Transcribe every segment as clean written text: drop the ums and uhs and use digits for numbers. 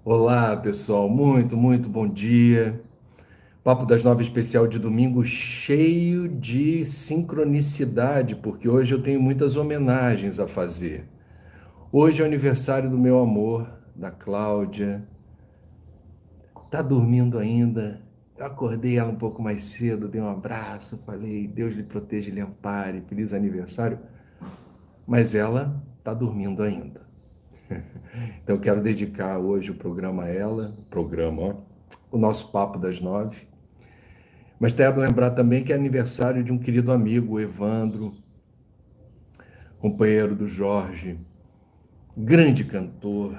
Olá, pessoal. Muito bom dia. Papo das Nove especial de domingo cheio de sincronicidade, porque hoje eu tenho muitas homenagens a fazer. Hoje é o aniversário do meu amor, da Cláudia. Tá dormindo ainda? Eu acordei ela um pouco mais cedo, dei um abraço, falei: Deus lhe proteja e lhe ampare, feliz aniversário. Mas ela tá dormindo ainda. Então eu quero dedicar hoje o programa a ela, ó, o nosso Papo das Nove. Mas quero lembrar também que é aniversário de um querido amigo, o Evandro, companheiro do Jorge, grande cantor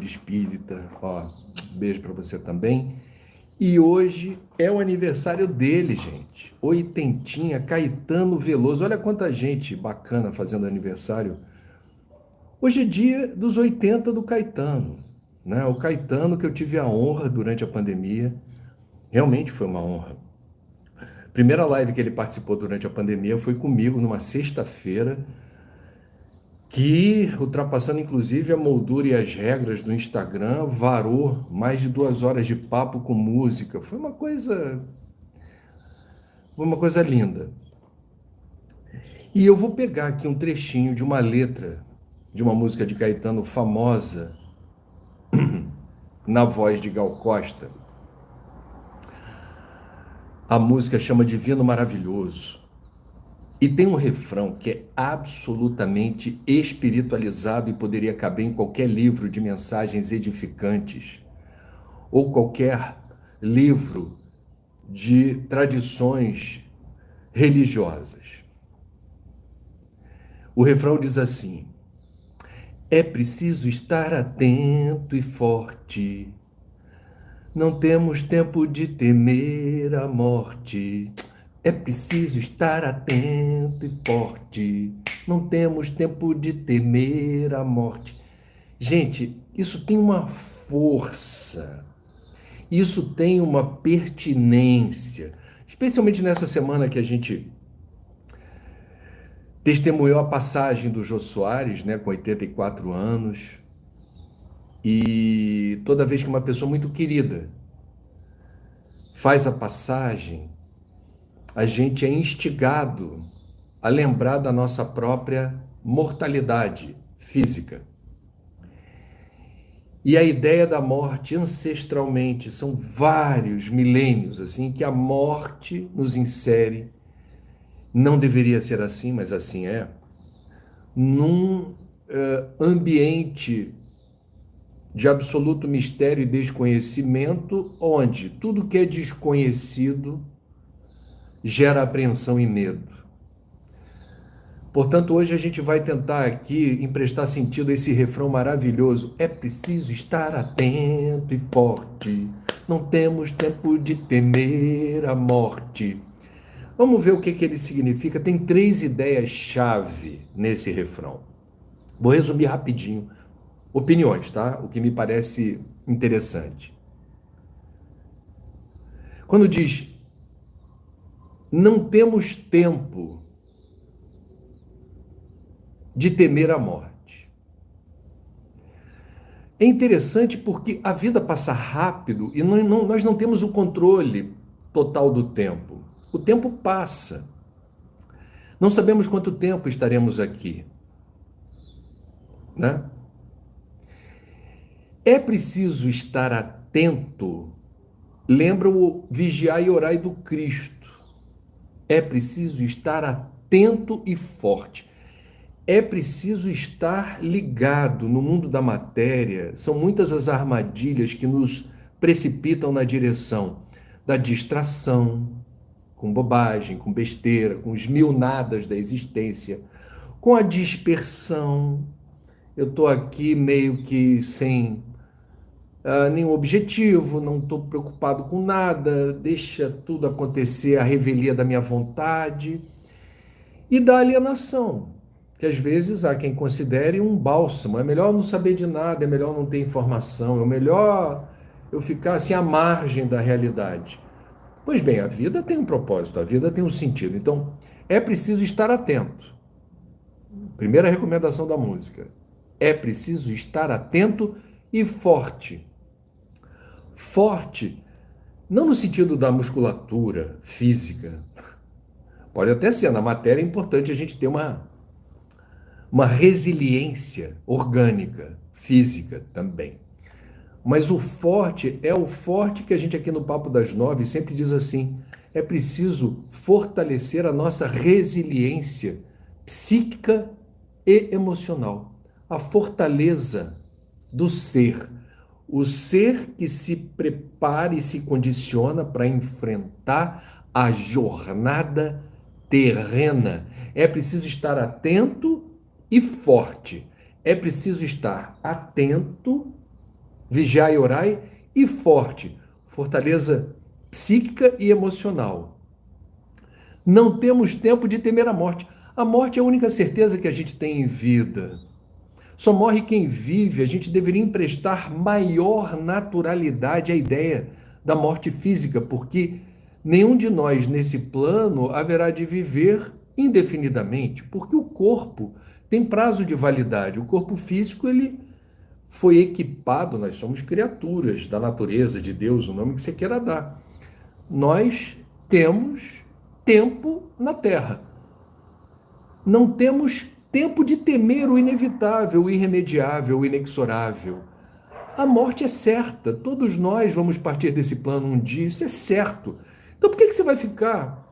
espírita. Ó, beijo para você também. E hoje é o aniversário dele, gente. Oitentinha, Caetano Veloso. Olha quanta gente bacana fazendo aniversário. Hoje é dia dos 80 do Caetano, né? O Caetano que eu tive a honra durante a pandemia. Realmente foi uma honra. Primeira live que ele participou durante a pandemia foi comigo numa sexta-feira, que, ultrapassando inclusive a moldura e as regras do Instagram, varou mais de 2 horas de papo com música. Foi uma coisa linda. E eu vou pegar aqui um trechinho de uma letra de uma música de Caetano famosa na voz de Gal Costa. A música chama Divino Maravilhoso. E tem um refrão que é absolutamente espiritualizado e poderia caber em qualquer livro de mensagens edificantes ou qualquer livro de tradições religiosas. O refrão diz assim: é preciso estar atento e forte. Não temos tempo de temer a morte. É preciso estar atento e forte. Não temos tempo de temer a morte. Gente, isso tem uma força, isso tem uma pertinência, especialmente nessa semana que a gente testemunhou a passagem do Jô Soares, né, com 84 anos. E toda vez que uma pessoa muito querida faz a passagem, a gente é instigado a lembrar da nossa própria mortalidade física. E a ideia da morte ancestralmente são vários milênios assim que a morte nos insere. Não deveria ser assim, mas assim é. Num ambiente de absoluto mistério e desconhecimento, onde tudo que é desconhecido gera apreensão e medo. Portanto, hoje a gente vai tentar aqui emprestar sentido a esse refrão maravilhoso. É preciso estar atento e forte. Não temos tempo de temer a morte. Vamos ver o que ele significa. Tem 3 ideias-chave nesse refrão. Vou resumir rapidinho. Opiniões, tá? O que me parece interessante. Quando diz não temos tempo de temer a morte. É interessante porque a vida passa rápido e nós não temos o controle total do tempo. O tempo passa. Não sabemos quanto tempo estaremos aqui, né? É preciso estar atento. Lembra o vigiar e orai do Cristo. É preciso estar atento e forte. É preciso estar ligado no mundo da matéria. São muitas as armadilhas que nos precipitam na direção da distração, com bobagem, com besteira, com os mil nadas da existência, com a dispersão. Eu estou aqui meio que sem nenhum objetivo, não estou preocupado com nada, deixa tudo acontecer à revelia da minha vontade. E da alienação, que às vezes há quem considere um bálsamo. É melhor não saber de nada, é melhor não ter informação, é melhor eu ficar assim à margem da realidade. Pois bem, a vida tem um propósito, a vida tem um sentido. Então, é preciso estar atento Primeira recomendação da música. É preciso estar atento e forte. Forte, não no sentido da musculatura física. Pode até ser, na matéria é importante a gente ter uma resiliência orgânica, física também. Mas o forte é o forte que a gente aqui no Papo das Nove sempre diz assim: é preciso fortalecer a nossa resiliência psíquica e emocional. A fortaleza do ser. O ser que se prepara e se condiciona para enfrentar a jornada terrena. É preciso estar atento e forte. É preciso estar atento, vigiai e orai, e forte. Fortaleza psíquica e emocional. Não temos tempo de temer a morte. A morte é a única certeza que a gente tem em vida. Só morre quem vive. A gente deveria emprestar maior naturalidade à ideia da morte física, porque nenhum de nós nesse plano haverá de viver indefinidamente, porque o corpo tem prazo de validade. O corpo físico, ele foi equipado, nós somos criaturas da natureza, de Deus, o nome que você queira dar. Nós temos tempo na Terra. Não temos tempo de temer o inevitável, o irremediável, o inexorável. A morte é certa. Todos nós vamos partir desse plano um dia, isso é certo. Então por que você vai ficar,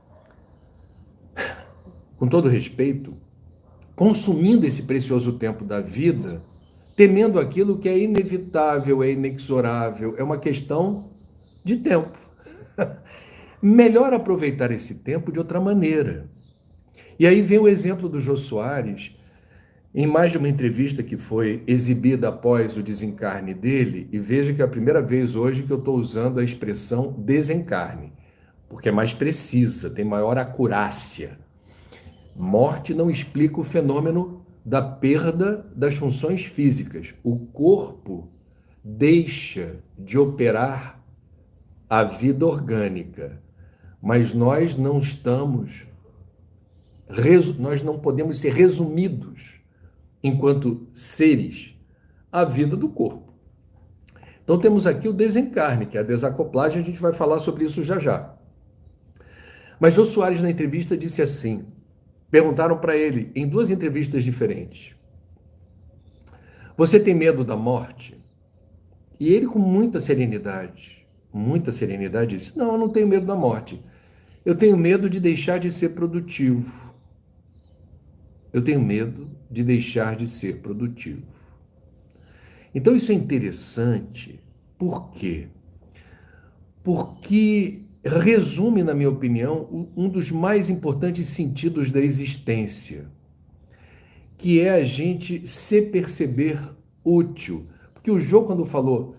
com todo respeito, consumindo esse precioso tempo da vida, temendo aquilo que é inevitável, é inexorável? É uma questão de tempo. Melhor aproveitar esse tempo de outra maneira. E aí vem o exemplo do Jô Soares, em mais de uma entrevista que foi exibida após o desencarne dele, e veja que é a primeira vez hoje que eu estou usando a expressão desencarne, porque é mais precisa, tem maior acurácia. Morte não explica o fenômeno da perda das funções físicas. O corpo deixa de operar a vida orgânica, mas nós não podemos ser resumidos enquanto seres à vida do corpo. Então temos aqui o desencarne, que é a desacoplagem, a gente vai falar sobre isso já já. Mas Jô Soares na entrevista disse assim, perguntaram para ele em duas entrevistas diferentes: você tem medo da morte? E ele com muita serenidade disse: não, eu não tenho medo da morte. Eu tenho medo de deixar de ser produtivo. Eu tenho medo de deixar de ser produtivo. Então isso é interessante. Por quê? Porque resume, na minha opinião, um dos mais importantes sentidos da existência, que é a gente se perceber útil. Porque o Jô, quando falou,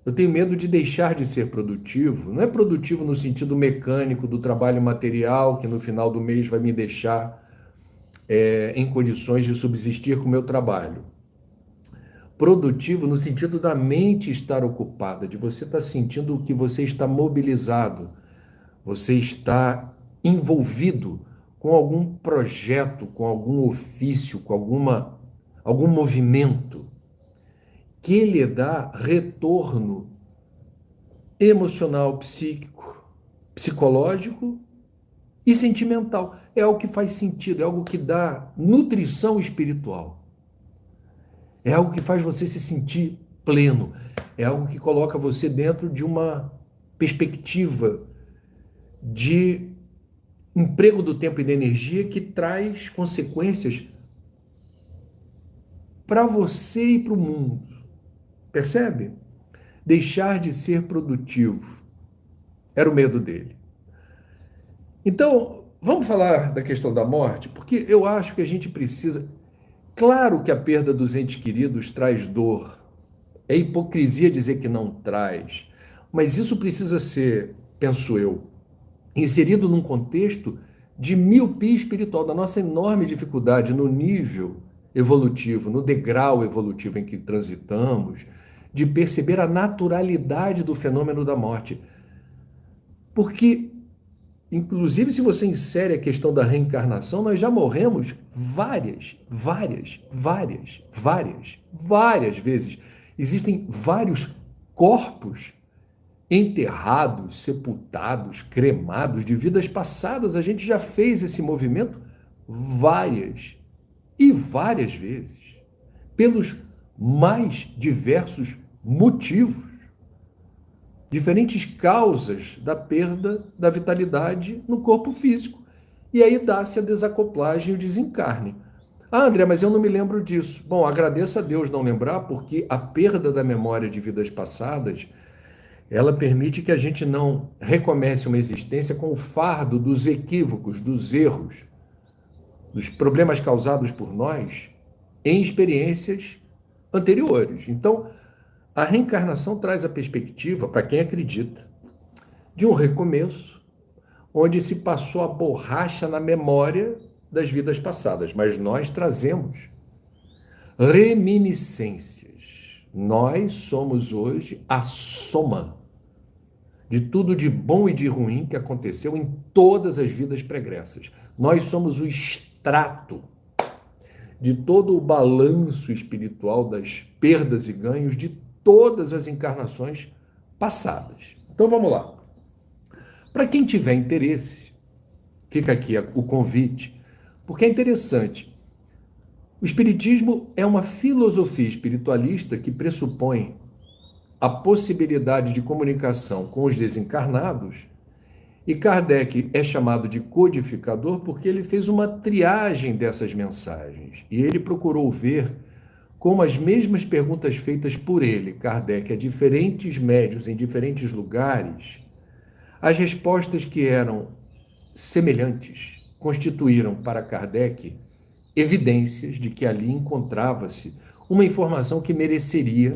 eu tenho medo de deixar de ser produtivo, não é produtivo no sentido mecânico do trabalho material, que no final do mês vai me deixar em condições de subsistir com o meu trabalho. Produtivo no sentido da mente estar ocupada, de você estar sentindo que você está mobilizado, você está envolvido com algum projeto, com algum ofício, com algum movimento que lhe dá retorno emocional, psíquico, psicológico e sentimental. É algo que faz sentido, é algo que dá nutrição espiritual. É algo que faz você se sentir pleno. É algo que coloca você dentro de uma perspectiva de emprego do tempo e da energia que traz consequências para você e para o mundo. Percebe? Deixar de ser produtivo era o medo dele. Então, vamos falar da questão da morte, porque eu acho que a gente precisa. Claro que a perda dos entes queridos traz dor. É hipocrisia dizer que não traz. Mas isso precisa ser, penso eu, inserido num contexto de miopia espiritual, da nossa enorme dificuldade no nível evolutivo, no degrau evolutivo em que transitamos, de perceber a naturalidade do fenômeno da morte. Porque inclusive se você insere a questão da reencarnação, nós já morremos várias vezes. Existem vários corpos enterrados, sepultados, cremados de vidas passadas. A gente já fez esse movimento várias vezes, pelos mais diversos motivos, diferentes causas da perda da vitalidade no corpo físico. E aí dá-se a desacoplagem e o desencarne. Ah, André, mas eu não me lembro disso. Bom, agradeça a Deus não lembrar, porque a perda da memória de vidas passadas, ela permite que a gente não recomece uma existência com o fardo dos equívocos, dos erros, dos problemas causados por nós em experiências anteriores. Então, a reencarnação traz a perspectiva, para quem acredita, de um recomeço, onde se passou a borracha na memória das vidas passadas, mas nós trazemos reminiscências. Nós somos hoje a soma de tudo de bom e de ruim que aconteceu em todas as vidas pregressas. Nós somos o extrato de todo o balanço espiritual das perdas e ganhos de todas as encarnações passadas. Então vamos lá. Para quem tiver interesse, fica aqui o convite, porque é interessante. O Espiritismo é uma filosofia espiritualista que pressupõe a possibilidade de comunicação com os desencarnados, e Kardec é chamado de codificador porque ele fez uma triagem dessas mensagens, e ele procurou ver como as mesmas perguntas feitas por ele, Kardec, a diferentes médiuns em diferentes lugares, as respostas que eram semelhantes constituíram para Kardec evidências de que ali encontrava-se uma informação que mereceria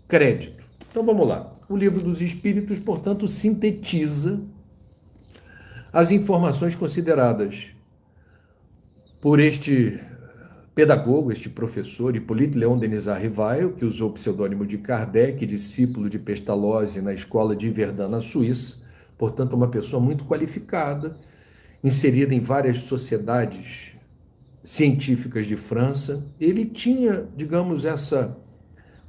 crédito. Então vamos lá. O Livro dos Espíritos, portanto, sintetiza as informações consideradas por este pedagogo, este professor, Hippolyte Léon Denis Rivail, que usou o pseudônimo de Kardec, discípulo de Pestalozzi na escola de Verdun, na Suíça, portanto, uma pessoa muito qualificada, inserida em várias sociedades científicas de França. Ele tinha, digamos, essa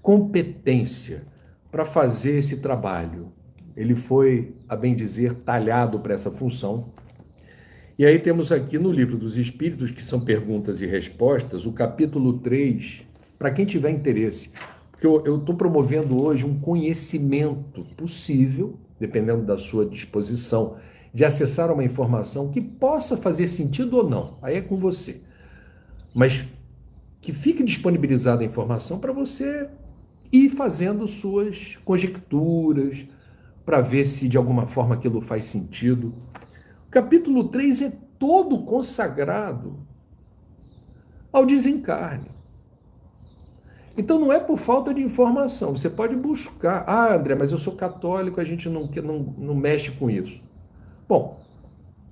competência para fazer esse trabalho. Ele foi, a bem dizer, talhado para essa função. E aí temos aqui no Livro dos Espíritos, que são perguntas e respostas, o capítulo 3, para quem tiver interesse, porque eu estou promovendo hoje um conhecimento possível, dependendo da sua disposição, de acessar uma informação que possa fazer sentido ou não, aí é com você, mas que fique disponibilizada a informação para você ir fazendo suas conjecturas, para ver se de alguma forma aquilo faz sentido. O capítulo 3 é todo consagrado ao desencarne. Então não é por falta de informação, você pode buscar. Ah, André, mas eu sou católico, a gente não mexe com isso. Bom,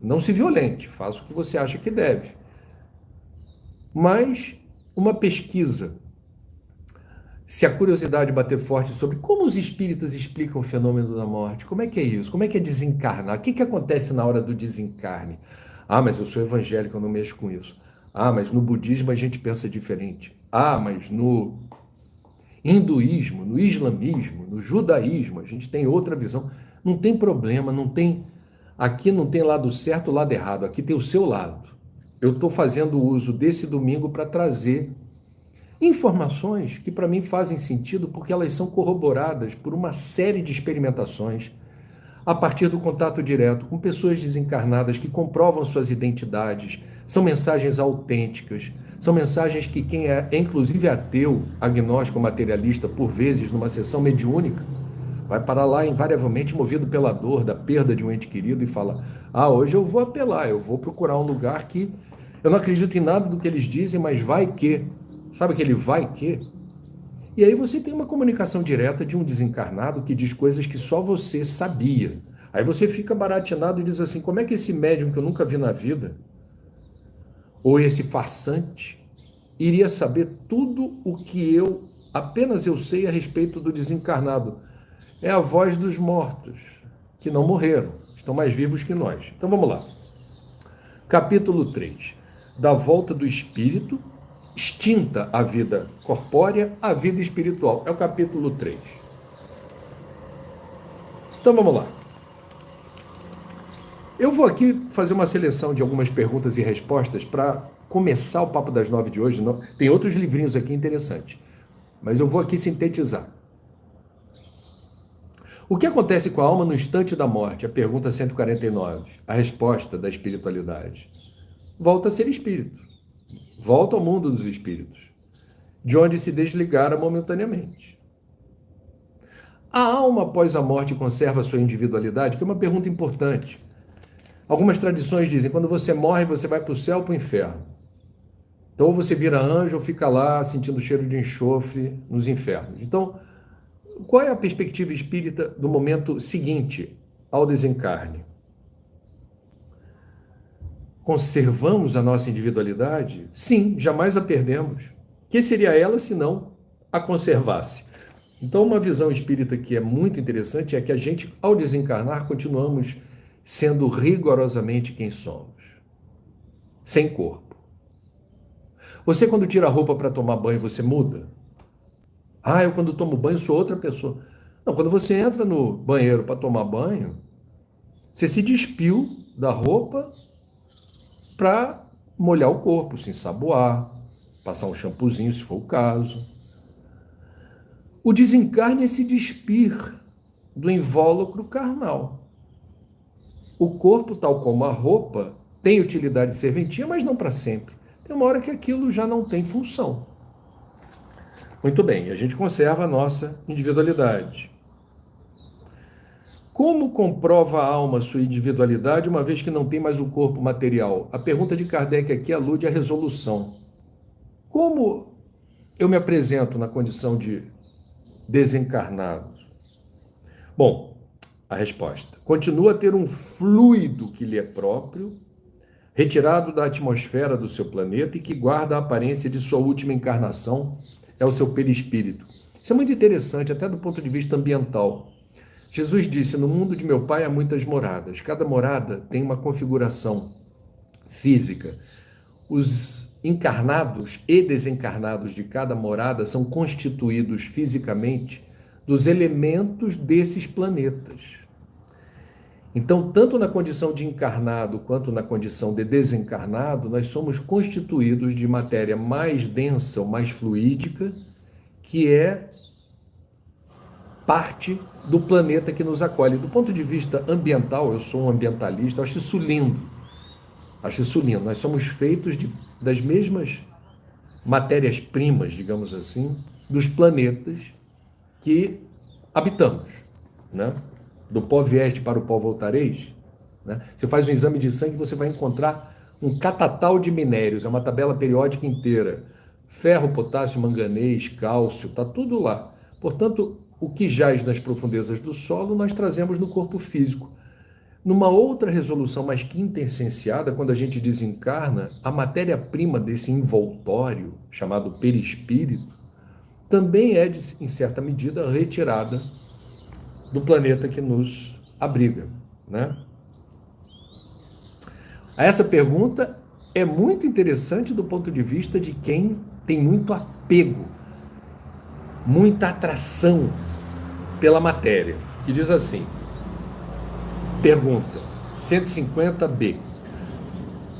não se violente, faça o que você acha que deve. Mas uma pesquisa, se a curiosidade bater forte sobre como os espíritas explicam o fenômeno da morte, como é que é isso? Como é que é desencarnar? O que acontece na hora do desencarne? Ah, mas eu sou evangélico, eu não mexo com isso. Ah, mas no budismo a gente pensa diferente. Ah, mas no hinduísmo, no islamismo, no judaísmo, a gente tem outra visão. Não tem problema, não tem... Aqui não tem lado certo, lado errado. Aqui tem o seu lado. Eu estou fazendo uso desse domingo para trazer informações que para mim fazem sentido porque elas são corroboradas por uma série de experimentações a partir do contato direto com pessoas desencarnadas que comprovam suas identidades. São mensagens autênticas, são mensagens que quem é, inclusive ateu, agnóstico, materialista, por vezes numa sessão mediúnica, vai parar lá invariavelmente movido pela dor da perda de um ente querido e fala: ah, hoje eu vou apelar, eu vou procurar um lugar que eu não acredito em nada do que eles dizem, mas vai que... Sabe aquele vai que? E aí você tem uma comunicação direta de um desencarnado que diz coisas que só você sabia. Aí você fica baratinado e diz assim: como é que esse médium que eu nunca vi na vida, ou esse farsante, iria saber tudo o que apenas eu sei a respeito do desencarnado? É a voz dos mortos, que não morreram, estão mais vivos que nós. Então vamos lá. Capítulo 3. Da volta do espírito, extinta a vida corpórea, a vida espiritual. É o capítulo 3. Então vamos lá. Eu vou aqui fazer uma seleção de algumas perguntas e respostas para começar o Papo das 9 de hoje. Tem outros livrinhos aqui interessantes, mas eu vou aqui sintetizar. O que acontece com a alma no instante da morte? A pergunta 149. A resposta da espiritualidade. Volta a ser espírito. Volta ao mundo dos espíritos, de onde se desligara momentaneamente. A alma após a morte conserva sua individualidade? Que é uma pergunta importante. Algumas tradições dizem, quando você morre, você vai para o céu ou para o inferno. Então, ou você vira anjo ou fica lá sentindo o cheiro de enxofre nos infernos. Então, qual é a perspectiva espírita do momento seguinte ao desencarne? Conservamos a nossa individualidade? Sim, jamais a perdemos. Que seria ela se não a conservasse? Então, uma visão espírita que é muito interessante é que a gente, ao desencarnar, continuamos sendo rigorosamente quem somos, sem corpo. Você, quando tira a roupa para tomar banho, você muda? Ah, eu quando tomo banho sou outra pessoa. Não, quando você entra no banheiro para tomar banho, você se despiu da roupa para molhar o corpo, se ensaboar, passar um shampoozinho, se for o caso. O desencarne é se despir do invólucro carnal. O corpo, tal como a roupa, tem utilidade serventia, mas não para sempre. Tem uma hora que aquilo já não tem função. Muito bem, a gente conserva a nossa individualidade. Como comprova a alma sua individualidade, uma vez que não tem mais o corpo material? A pergunta de Kardec aqui alude à resolução. Como eu me apresento na condição de desencarnado? Bom, a resposta. Continua a ter um fluido que lhe é próprio, retirado da atmosfera do seu planeta e que guarda a aparência de sua última encarnação, é o seu perispírito. Isso é muito interessante, até do ponto de vista ambiental. Jesus disse, no mundo de meu Pai há muitas moradas. Cada morada tem uma configuração física. Os encarnados e desencarnados de cada morada são constituídos fisicamente dos elementos desses planetas. Então, tanto na condição de encarnado quanto na condição de desencarnado, nós somos constituídos de matéria mais densa ou mais fluídica, que é parte do planeta que nos acolhe. Do ponto de vista ambiental, eu sou um ambientalista, acho isso lindo. Acho isso lindo. Nós somos feitos das mesmas matérias-primas, digamos assim, dos planetas que habitamos, né? Do pó vieste para o pó voltareis, né? Você faz um exame de sangue, você vai encontrar um catatal de minérios, é uma tabela periódica inteira. Ferro, potássio, manganês, cálcio, está tudo lá. Portanto, o que jaz nas profundezas do solo, nós trazemos no corpo físico. Numa outra resolução mais quintessenciada, quando a gente desencarna, a matéria-prima desse envoltório, chamado perispírito, também é, em certa medida, retirada do planeta que nos abriga, né? Essa pergunta é muito interessante do ponto de vista de quem tem muito apego, muita atração pela matéria, que diz assim, pergunta 150b,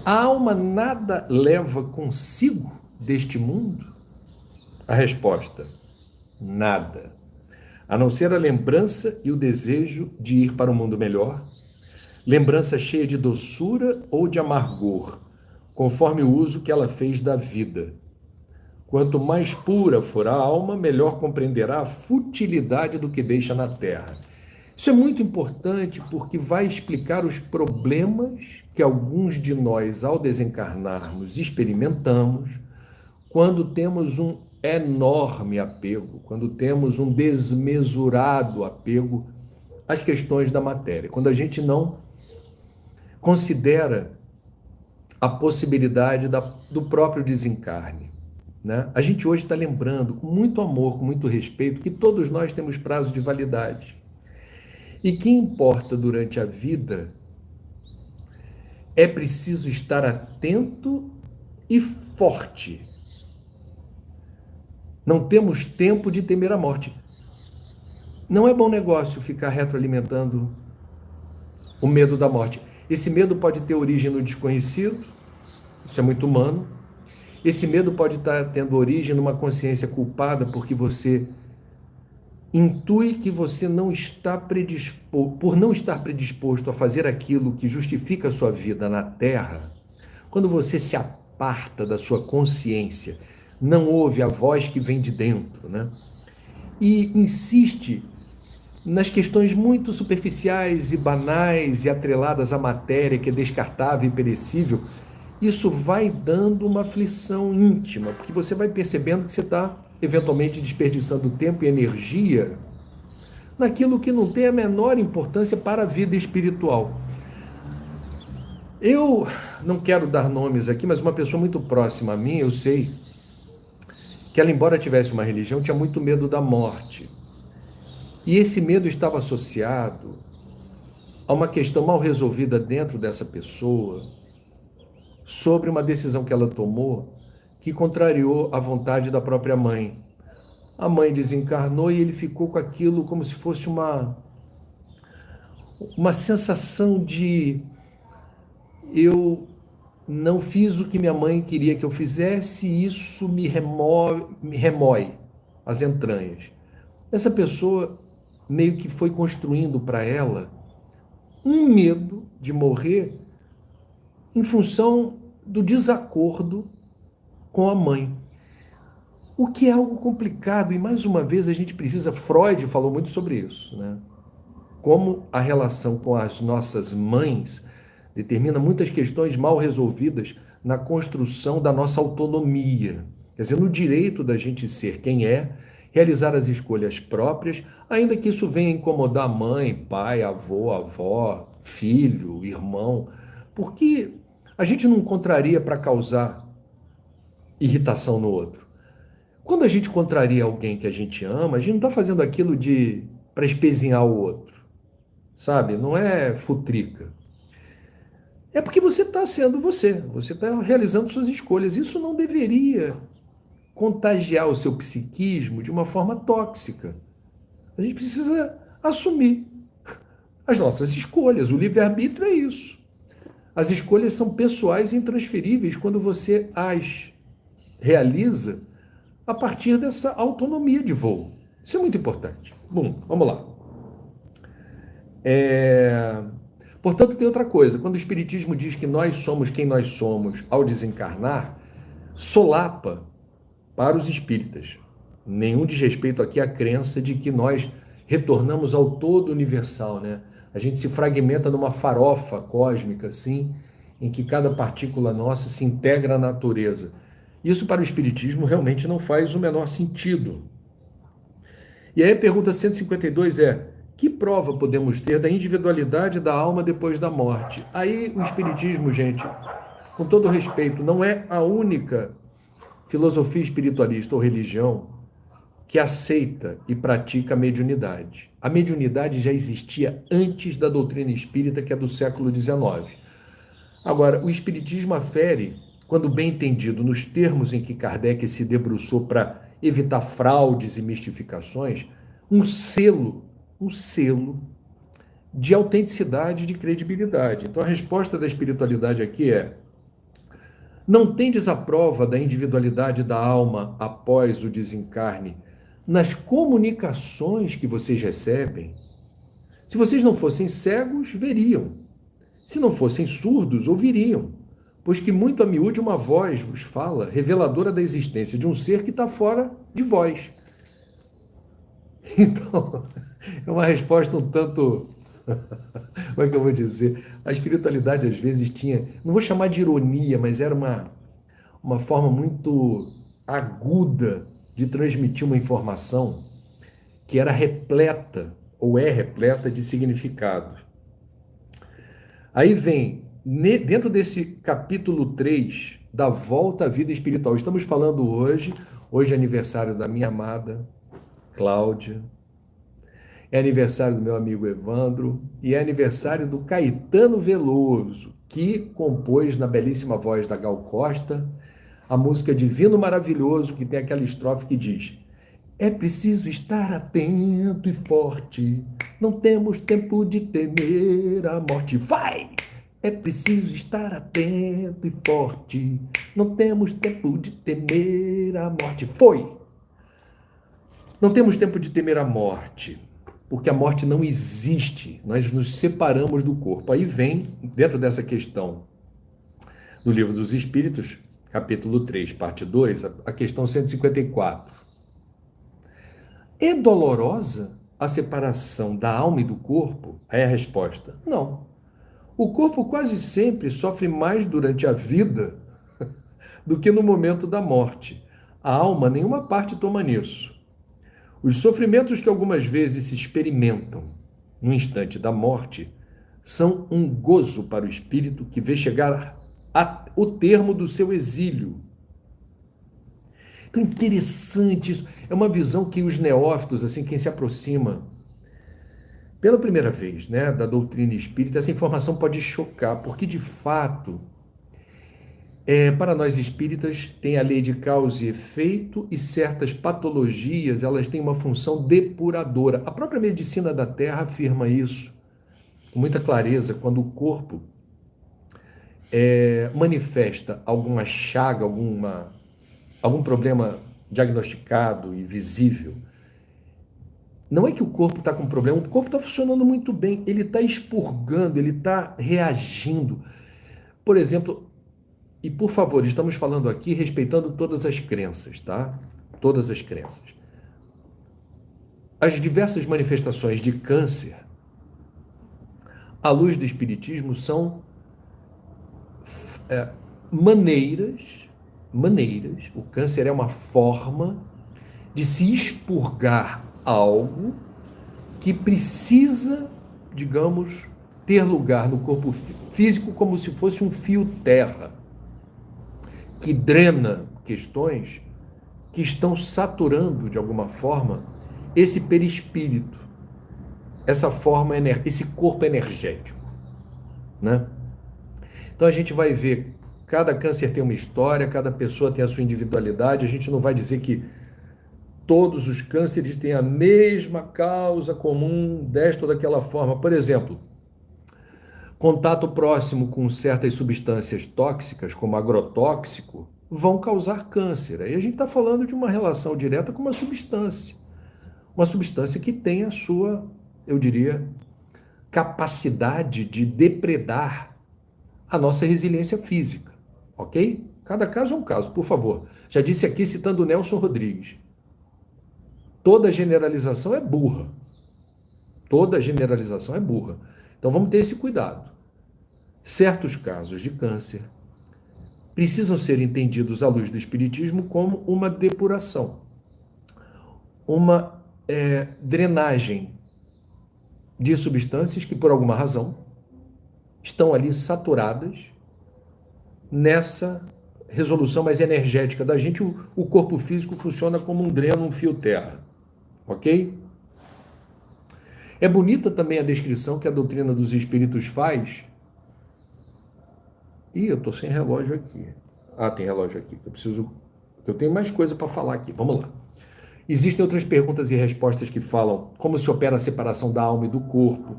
a alma nada leva consigo deste mundo? A resposta, nada, a não ser a lembrança e o desejo de ir para um mundo melhor, lembrança cheia de doçura ou de amargor, conforme o uso que ela fez da vida. Quanto mais pura for a alma, melhor compreenderá a futilidade do que deixa na terra. Isso é muito importante porque vai explicar os problemas que alguns de nós, ao desencarnarmos, experimentamos quando temos um enorme apego, quando temos um desmesurado apego às questões da matéria, quando a gente não considera a possibilidade do próprio desencarne, né? A gente hoje está lembrando, com muito amor, com muito respeito, que todos nós temos prazo de validade. E que importa durante a vida é preciso estar atento e forte. Não temos tempo de temer a morte. Não é bom negócio ficar retroalimentando o medo da morte. Esse medo pode ter origem no desconhecido, isso é muito humano. Esse medo pode estar tendo origem numa consciência culpada porque você intui que você não está predisposto, por não estar predisposto a fazer aquilo que justifica a sua vida na Terra. Quando você se aparta da sua consciência, não ouve a voz que vem de dentro, né? E insiste nas questões muito superficiais e banais e atreladas à matéria que é descartável e perecível, isso vai dando uma aflição íntima, porque você vai percebendo que você está eventualmente desperdiçando tempo e energia naquilo que não tem a menor importância para a vida espiritual. Eu não quero dar nomes aqui, mas uma pessoa muito próxima a mim, eu sei que ela, embora tivesse uma religião, tinha muito medo da morte. E esse medo estava associado a uma questão mal resolvida dentro dessa pessoa sobre uma decisão que ela tomou que contrariou a vontade da própria mãe. A mãe desencarnou e ele ficou com aquilo como se fosse uma sensação de eu não fiz o que minha mãe queria que eu fizesse e isso me remói as entranhas. Essa pessoa meio que foi construindo para ela um medo de morrer em função do desacordo com a mãe. O que é algo complicado, e mais uma vez a gente precisa, Freud falou muito sobre isso, né? Como a relação com as nossas mães determina muitas questões mal resolvidas na construção da nossa autonomia, quer dizer, no direito da gente ser quem é, realizar as escolhas próprias, ainda que isso venha incomodar mãe, pai, avô, avó, filho, irmão, porque a gente não contraria para causar irritação no outro. Quando a gente contraria alguém que a gente ama, a gente não está fazendo aquilo de para espezinhar o outro, sabe? Não é futrica. É porque você está sendo você está realizando suas escolhas. Isso não deveria contagiar o seu psiquismo de uma forma tóxica. A gente precisa assumir as nossas escolhas. O livre-arbítrio é isso. As escolhas são pessoais e intransferíveis quando você as realiza a partir dessa autonomia de voo. Isso é muito importante. Bom, vamos lá. Portanto, tem outra coisa. Quando o Espiritismo diz que nós somos quem nós somos ao desencarnar, solapa para os espíritas. Nenhum desrespeito aqui à crença de que nós retornamos ao todo universal, né? A gente se fragmenta numa farofa cósmica, assim, em que cada partícula nossa se integra à natureza. Isso para o Espiritismo realmente não faz o menor sentido. E aí a pergunta 152 é: que prova podemos ter da individualidade da alma depois da morte? Aí o Espiritismo, gente, com todo respeito, não é a única filosofia espiritualista ou religião que aceita e pratica a mediunidade. A mediunidade já existia antes da doutrina espírita, que é do século XIX. Agora, o espiritismo afere, quando bem entendido nos termos em que Kardec se debruçou para evitar fraudes e mistificações, um selo de autenticidade e de credibilidade. Então a resposta da espiritualidade aqui é: não tendes a prova da individualidade da alma após o desencarne nas comunicações que vocês recebem? Se vocês não fossem cegos, veriam. Se não fossem surdos, ouviriam. Pois que muito a miúde uma voz vos fala, reveladora da existência de um ser que está fora de vós. Então, é uma resposta um tanto... Como é que eu vou dizer? A espiritualidade às vezes tinha, não vou chamar de ironia, mas era uma forma muito aguda de transmitir uma informação que era repleta, ou é repleta, de significado. Aí vem, dentro desse capítulo 3 da volta à vida espiritual, estamos falando hoje é aniversário da minha amada Cláudia, É aniversário do meu amigo Evandro e é aniversário do Caetano Veloso, que compôs na belíssima voz da Gal Costa a música Divino Maravilhoso, que tem aquela estrofe que diz: é preciso estar atento e forte, não temos tempo de temer a morte. Vai! É preciso estar atento e forte, não temos tempo de temer a morte. Foi! Não temos tempo de temer a morte, porque a morte não existe. Nós nos separamos do corpo. Aí vem, dentro dessa questão do Livro dos Espíritos, capítulo 3, parte 2, a questão 154. É dolorosa a separação da alma e do corpo? Aí a resposta: não. O corpo quase sempre sofre mais durante a vida do que no momento da morte. A alma, nenhuma parte toma nisso. Os sofrimentos que algumas vezes se experimentam no instante da morte são um gozo para o espírito que vê chegar o termo do seu exílio. Então, interessante isso. É uma visão que os neófitos, assim, quem se aproxima pela primeira vez, né, da doutrina espírita, essa informação pode chocar, porque de fato, para nós espíritas, tem a lei de causa e efeito e certas patologias, elas têm uma função depuradora. A própria medicina da Terra afirma isso com muita clareza, quando o corpo manifesta alguma chaga, algum problema diagnosticado e visível. Não é que o corpo está com problema, o corpo está funcionando muito bem, ele está expurgando, ele está reagindo. Por exemplo, e por favor, estamos falando aqui respeitando todas as crenças, tá? Todas as crenças. As diversas manifestações de câncer, à luz do Espiritismo, são maneiras, o câncer é uma forma de se expurgar algo que precisa, digamos, ter lugar no corpo físico como se fosse um fio terra, que drena questões que estão saturando, de alguma forma, esse perispírito, essa forma, esse corpo energético, né? Então a gente vai ver, cada câncer tem uma história, cada pessoa tem a sua individualidade, a gente não vai dizer que todos os cânceres têm a mesma causa comum desta ou daquela forma. Por exemplo, contato próximo com certas substâncias tóxicas, como agrotóxico, vão causar câncer. Aí a gente está falando de uma relação direta com uma substância que tem a sua, eu diria, capacidade de depredar a nossa resiliência física, ok? Cada caso é um caso, por favor. Já disse aqui, citando Nelson Rodrigues, toda generalização é burra. Toda generalização é burra. Então vamos ter esse cuidado. Certos casos de câncer precisam ser entendidos à luz do Espiritismo como uma depuração, uma drenagem de substâncias que, por alguma razão, estão ali saturadas nessa resolução mais energética da gente. O corpo físico funciona como um dreno, um fio terra, ok? É bonita também a descrição que a doutrina dos espíritos faz. Ih, eu estou sem relógio aqui. Ah, tem relógio aqui. Eu tenho mais coisa para falar aqui. Vamos lá. Existem outras perguntas e respostas que falam como se opera a separação da alma e do corpo.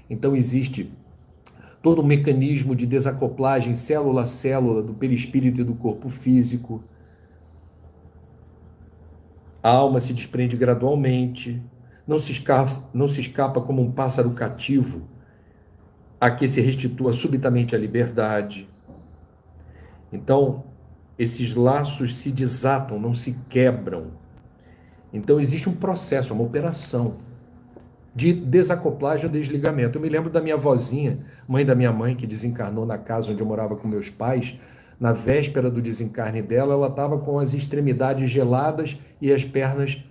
Então existe todo um mecanismo de desacoplagem célula a célula do perispírito e do corpo físico. A alma se desprende gradualmente, não se escapa como um pássaro cativo a que se restitua subitamente a liberdade. Então, esses laços se desatam, não se quebram. Então, existe um processo, uma operação de desacoplagem ou desligamento. Eu me lembro da minha vozinha, mãe da minha mãe, que desencarnou na casa onde eu morava com meus pais. Na véspera do desencarne dela, ela estava com as extremidades geladas e as pernas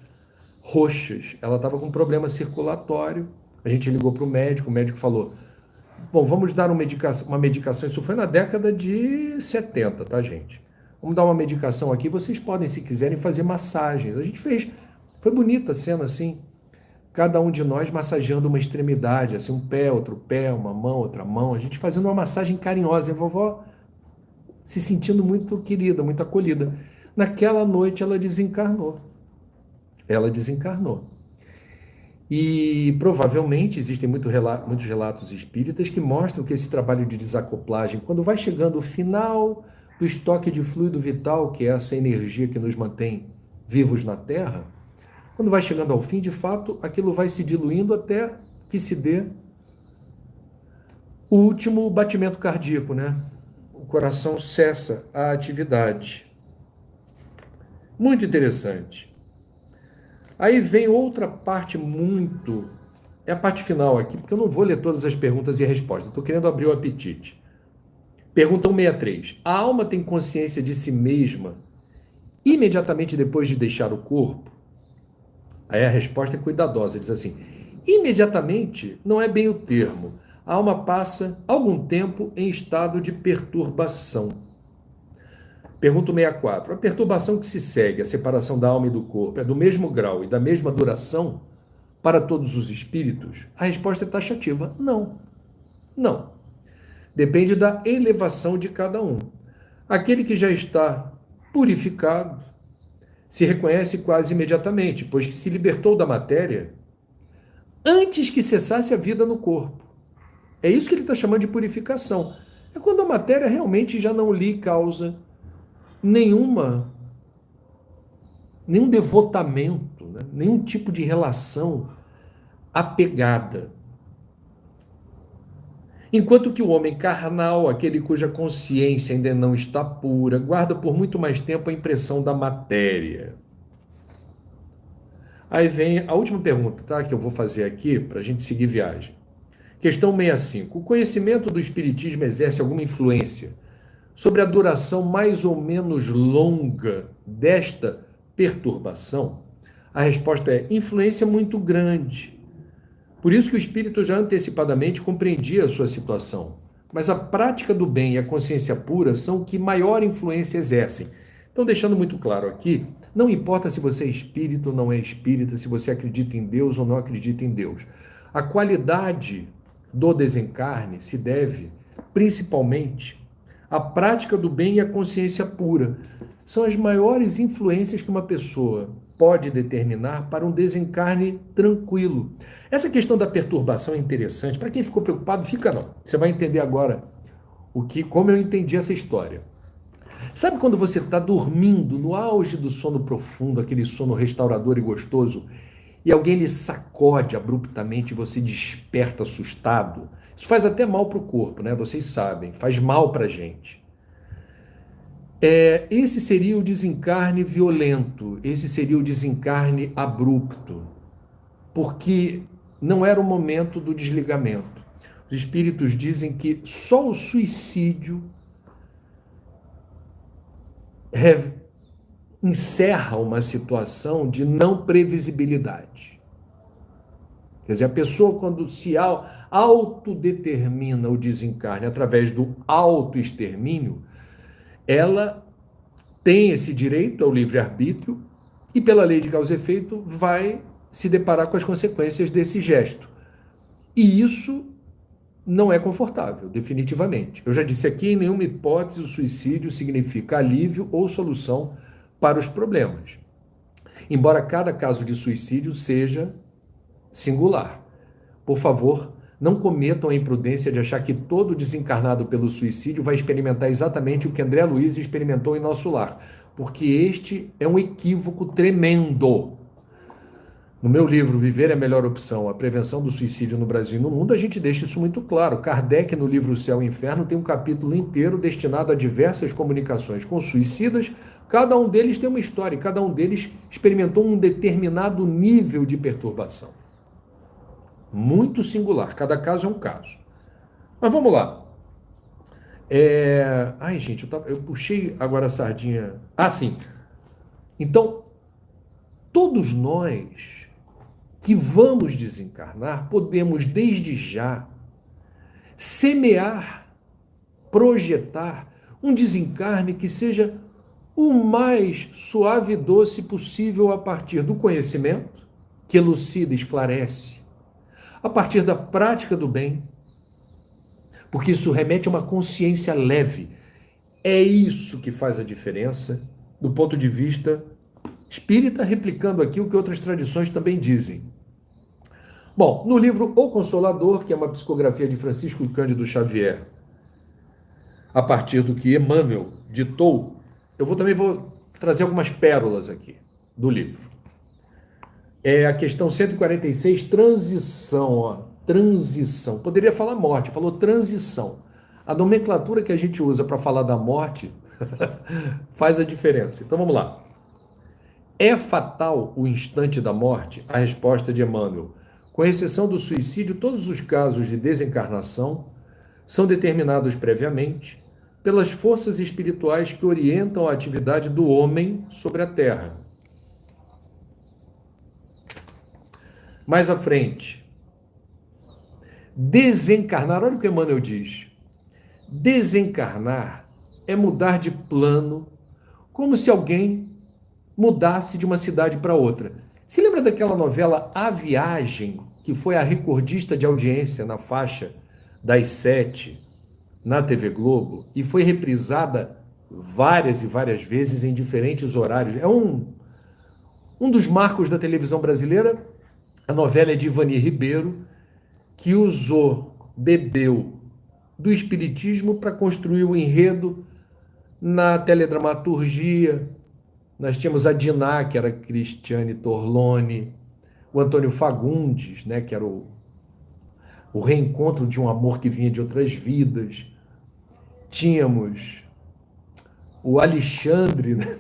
roxas. Ela estava com um problema circulatório. A gente ligou para o médico falou: bom, vamos dar uma medicação. Isso foi na década de 70, tá, gente? Vamos dar uma medicação aqui. Vocês podem, se quiserem, fazer massagens. A gente fez. Foi bonita a cena, assim. cada um de nós massageando uma extremidade, assim, um pé, outro pé, uma mão, outra mão, a gente fazendo uma massagem carinhosa, e a vovó se sentindo muito querida, muito acolhida. Naquela noite ela desencarnou. Ela desencarnou. E provavelmente existem muitos relatos espíritas que mostram que esse trabalho de desacoplagem, quando vai chegando o final do estoque de fluido vital, que é essa energia que nos mantém vivos na Terra, quando vai chegando ao fim, de fato, aquilo vai se diluindo até que se dê o último batimento cardíaco, né? O coração cessa a atividade. Muito interessante. Aí vem outra parte muito. É a parte final aqui, porque eu não vou ler todas as perguntas e respostas. Estou querendo abrir o apetite. Pergunta 163. A alma tem consciência de si mesma imediatamente depois de deixar o corpo? Aí a resposta é cuidadosa, diz assim: imediatamente não é bem o termo. A alma passa algum tempo em estado de perturbação. Pergunta 64. A perturbação que se segue à separação da alma e do corpo é do mesmo grau e da mesma duração para todos os espíritos? A resposta é taxativa: não. Não. Depende da elevação de cada um. Aquele que já está purificado se reconhece quase imediatamente, pois que se libertou da matéria antes que cessasse a vida no corpo. É isso que ele está chamando de purificação. É quando a matéria realmente já não lhe causa nenhum devotamento, né? Nenhum tipo de relação apegada. Enquanto que o homem carnal, aquele cuja consciência ainda não está pura, guarda por muito mais tempo a impressão da matéria. Aí vem a última pergunta, tá? Que eu vou fazer aqui para a gente seguir viagem. Questão 65. O conhecimento do Espiritismo exerce alguma influência sobre a duração mais ou menos longa desta perturbação? A resposta é influência muito grande. Por isso que o espírito já antecipadamente compreendia a sua situação. Mas a prática do bem e a consciência pura são o que maior influência exercem. Então, deixando muito claro aqui, não importa se você é espírita ou não é espírita, se você acredita em Deus ou não acredita em Deus. A qualidade do desencarne se deve, principalmente, à prática do bem e à consciência pura. São as maiores influências que uma pessoa pode determinar para um desencarne tranquilo. Essa questão da perturbação é interessante. Para quem ficou preocupado, fica não. Você vai entender agora como eu entendi essa história. Sabe quando você está dormindo no auge do sono profundo, aquele sono restaurador e gostoso, e alguém lhe sacode abruptamente e você desperta assustado? Isso faz até mal para o corpo, né? Vocês sabem, faz mal para a gente. Esse seria o desencarne violento, esse seria o desencarne abrupto, porque não era o momento do desligamento. Os espíritos dizem que só o suicídio encerra uma situação de não previsibilidade. Quer dizer, a pessoa, quando se autodetermina o desencarne através do autoextermínio, ela tem esse direito ao livre-arbítrio e, pela lei de causa e efeito, vai se deparar com as consequências desse gesto. E isso não é confortável, definitivamente. Eu já disse aqui, em nenhuma hipótese o suicídio significa alívio ou solução para os problemas. Embora cada caso de suicídio seja singular. Por favor, não cometam a imprudência de achar que todo desencarnado pelo suicídio vai experimentar exatamente o que André Luiz experimentou em nosso lar, porque este é um equívoco tremendo. No meu livro Viver é a Melhor Opção, a prevenção do suicídio no Brasil e no mundo, a gente deixa isso muito claro. Kardec, no livro O Céu e o Inferno, tem um capítulo inteiro destinado a diversas comunicações com suicidas. Cada um deles tem uma história, e cada um deles experimentou um determinado nível de perturbação. Muito singular, cada caso é um caso. Mas vamos lá. Ai, gente, eu puxei agora a sardinha. Ah, sim. Então, todos nós que vamos desencarnar, podemos desde já semear, projetar um desencarne que seja o mais suave e doce possível a partir do conhecimento, que elucida, esclarece, a partir da prática do bem, porque isso remete a uma consciência leve. É isso que faz a diferença do ponto de vista espírita, replicando aqui o que outras tradições também dizem. Bom, no livro O Consolador, que é uma psicografia de Francisco Cândido Xavier, a partir do que Emmanuel ditou, eu também vou trazer algumas pérolas aqui do livro. É a questão 146, transição, ó, transição. Poderia falar morte, falou transição. A nomenclatura que a gente usa para falar da morte faz a diferença. Então vamos lá. É fatal o instante da morte? A resposta de Emmanuel. Com exceção do suicídio, todos os casos de desencarnação são determinados previamente pelas forças espirituais que orientam a atividade do homem sobre a terra. Mais à frente, desencarnar, olha o que Emmanuel diz. Desencarnar é mudar de plano, como se alguém mudasse de uma cidade para outra. Se lembra daquela novela A Viagem, que foi a recordista de audiência na faixa das 7 na TV Globo e foi reprisada várias e várias vezes em diferentes horários? É um dos marcos da televisão brasileira. A novela é de Ivani Ribeiro, que bebeu do espiritismo para construir o enredo na teledramaturgia. Nós tínhamos a Diná, que era Cristiane Torlone, o Antônio Fagundes, né, que era o reencontro de um amor que vinha de outras vidas. Tínhamos o Alexandre, né,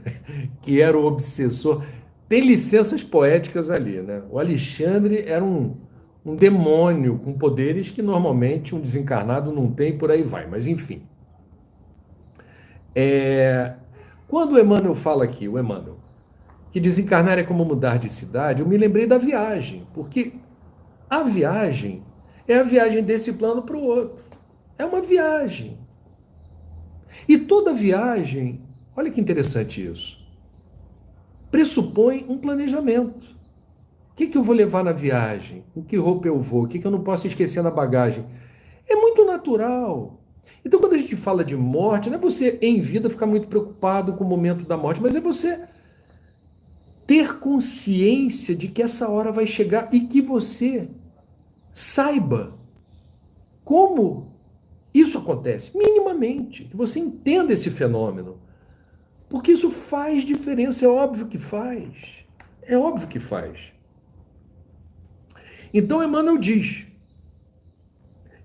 que era o obsessor. Tem licenças poéticas ali, né? O Alexandre era um demônio com poderes que normalmente um desencarnado não tem, por aí vai. Mas enfim. Quando o Emmanuel fala aqui, o Emmanuel, que desencarnar é como mudar de cidade, eu me lembrei da viagem, porque a viagem é a viagem desse plano para o outro. É uma viagem. E toda viagem, olha que interessante isso, pressupõe um planejamento. O que eu vou levar na viagem? Com que roupa eu vou? O que eu não posso esquecer na bagagem? É muito natural. Então, quando a gente fala de morte, não é você em vida ficar muito preocupado com o momento da morte, mas é você ter consciência de que essa hora vai chegar e que você saiba como isso acontece, minimamente, que você entenda esse fenômeno. Porque isso faz diferença, é óbvio que faz. É óbvio que faz. Então Emmanuel diz: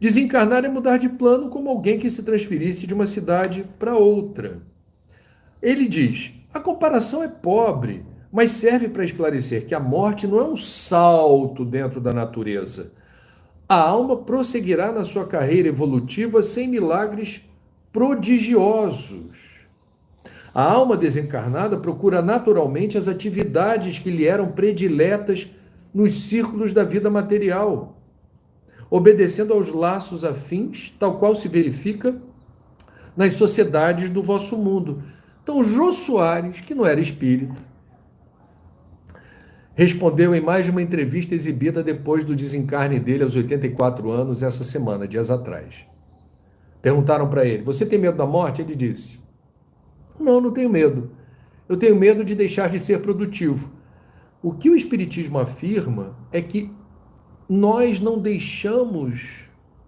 desencarnar é mudar de plano como alguém que se transferisse de uma cidade para outra. Ele diz: a comparação é pobre, mas serve para esclarecer que a morte não é um salto dentro da natureza. A alma prosseguirá na sua carreira evolutiva sem milagres prodigiosos. A alma desencarnada procura naturalmente as atividades que lhe eram prediletas nos círculos da vida material, obedecendo aos laços afins, tal qual se verifica nas sociedades do vosso mundo. Então, Jô Soares, que não era espírita, respondeu em mais de uma entrevista exibida depois do desencarne dele aos 84 anos, essa semana, dias atrás. Perguntaram para ele: você tem medo da morte? Ele disse: não, não tenho medo. Eu tenho medo de deixar de ser produtivo. O que o Espiritismo afirma é que nós não deixamos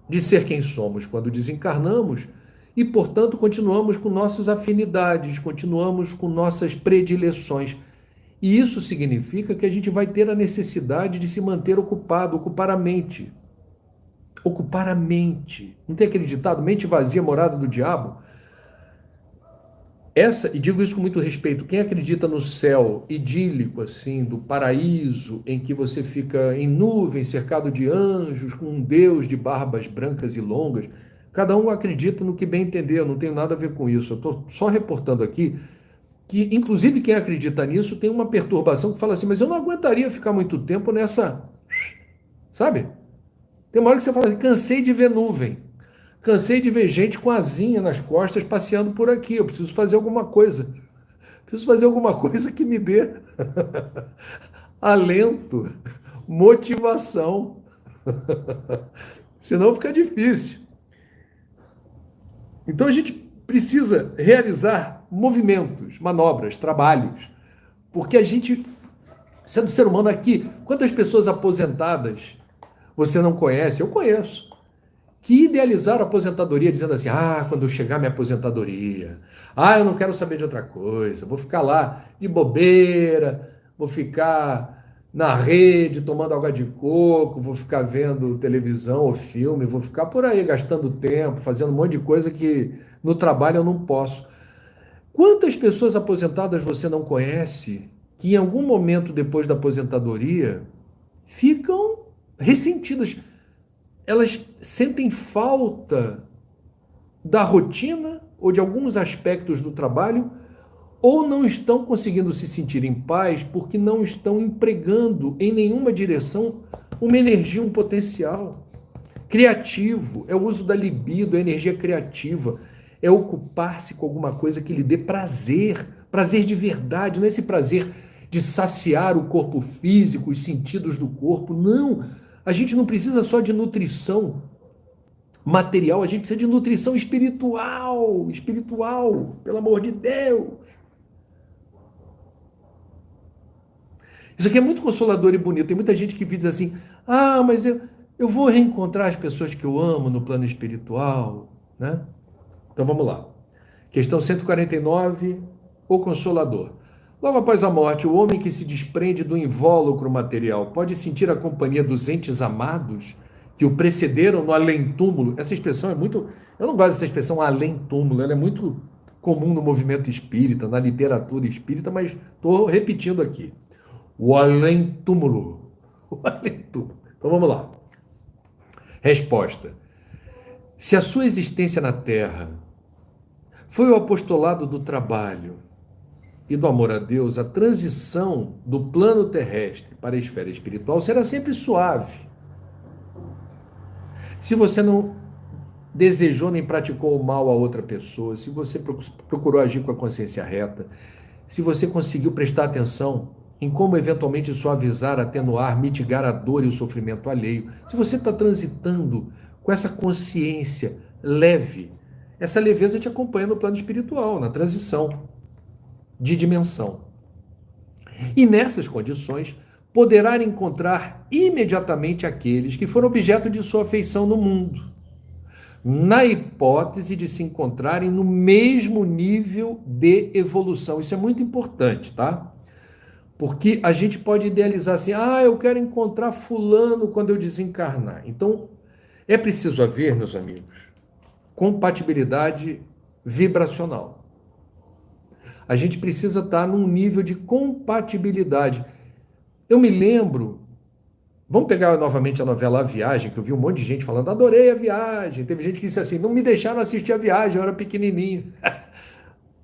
de ser quem somos quando desencarnamos e, portanto, continuamos com nossas afinidades, continuamos com nossas predileções. E isso significa que a gente vai ter a necessidade de se manter ocupado, ocupar a mente. Ocupar a mente. Não tem aquele ditado, mente vazia, morada do diabo? E digo isso com muito respeito, quem acredita no céu idílico, assim, do paraíso, em que você fica em nuvem, cercado de anjos, com um Deus de barbas brancas e longas, cada um acredita no que bem entender, eu não tenho nada a ver com isso. Eu estou só reportando aqui que, inclusive, quem acredita nisso tem uma perturbação que fala assim, mas eu não aguentaria ficar muito tempo nessa... Sabe? Tem uma hora que você fala assim, cansei de ver nuvem. Cansei de ver gente com asinha nas costas passeando por aqui. Eu preciso fazer alguma coisa. Preciso fazer alguma coisa que me dê alento. motivação. Senão fica difícil. Então a gente precisa realizar movimentos, manobras, trabalhos, porque a gente, sendo ser humano aqui, quantas pessoas aposentadas você não conhece? Eu conheço. Que idealizaram a aposentadoria dizendo assim: ah, quando eu chegar minha aposentadoria, ah, eu não quero saber de outra coisa, vou ficar lá de bobeira, vou ficar na rede tomando água de coco, vou ficar vendo televisão ou filme, vou ficar por aí gastando tempo, fazendo um monte de coisa que no trabalho eu não posso. Quantas pessoas aposentadas você não conhece que em algum momento depois da aposentadoria ficam ressentidas? Elas sentem falta da rotina ou de alguns aspectos do trabalho, ou não estão conseguindo se sentir em paz porque não estão empregando em nenhuma direção uma energia, um potencial criativo. É o uso da libido, a energia criativa, é ocupar-se com alguma coisa que lhe dê prazer, prazer de verdade, não é esse prazer de saciar o corpo físico, os sentidos do corpo, não. A gente não precisa só de nutrição material, a gente precisa de nutrição espiritual, espiritual, pelo amor de Deus. Isso aqui é muito consolador e bonito. Tem muita gente que diz assim: ah, mas eu vou reencontrar as pessoas que eu amo no plano espiritual, né? Então vamos lá. Questão 149, o Consolador. Logo após a morte, o homem que se desprende do invólucro material pode sentir a companhia dos entes amados que o precederam no além-túmulo. Essa expressão é muito... Eu não gosto dessa expressão além-túmulo, ela é muito comum no movimento espírita, na literatura espírita, mas estou repetindo aqui. O além-túmulo. O além-túmulo. Então vamos lá. Resposta. Se a sua existência na Terra foi o apostolado do trabalho e do amor a Deus, a transição do plano terrestre para a esfera espiritual será sempre suave. Se você não desejou nem praticou o mal a outra pessoa, se você procurou agir com a consciência reta, se você conseguiu prestar atenção em como eventualmente suavizar, atenuar, mitigar a dor e o sofrimento alheio, se você está transitando com essa consciência leve, essa leveza te acompanha no plano espiritual, na transição de dimensão. E nessas condições, poderá encontrar imediatamente aqueles que foram objeto de sua afeição no mundo, na hipótese de se encontrarem no mesmo nível de evolução. Isso é muito importante, tá? Porque a gente pode idealizar assim: ah, eu quero encontrar fulano quando eu desencarnar. Então, é preciso haver, meus amigos, compatibilidade vibracional. A gente precisa estar num nível de compatibilidade. Eu me lembro, vamos pegar novamente a novela A Viagem, que eu vi um monte de gente falando: adorei A Viagem. Teve gente que disse assim: não me deixaram assistir A Viagem, eu era pequenininho.